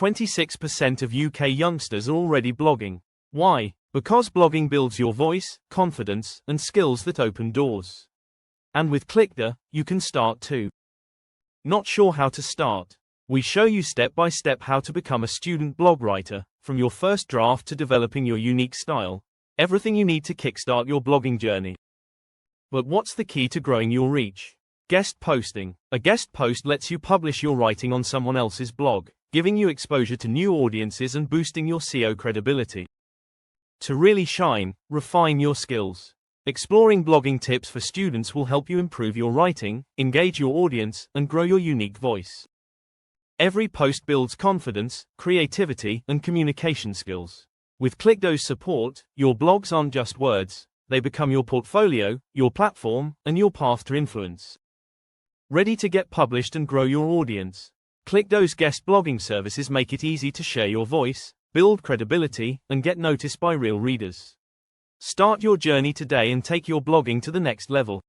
26% of UK youngsters are already blogging. Why? Because blogging builds your voice, confidence, and skills that open doors. And with ClickDo, you can start too. Not sure how to start? We show you step by step how to become a student blog writer, from your first draft to developing your unique style. Everything you need to kickstart your blogging journey. But what's the key to growing your reach? Guest posting. A guest post lets you publish your writing on someone else's blog, giving you exposure to new audiences and boosting your SEO credibility. To really shine, refine your skills. Exploring blogging tips for students will help you improve your writing, engage your audience, and grow your unique voice. Every post builds confidence, creativity, and communication skills. With ClickDo's support, your blogs aren't just words, they become your portfolio, your platform, and your path to influence. Ready to get published and grow your audience? ClickDo's guest blogging services make it easy to share your voice, build credibility, and get noticed by real readers. Start your journey today and take your blogging to the next level.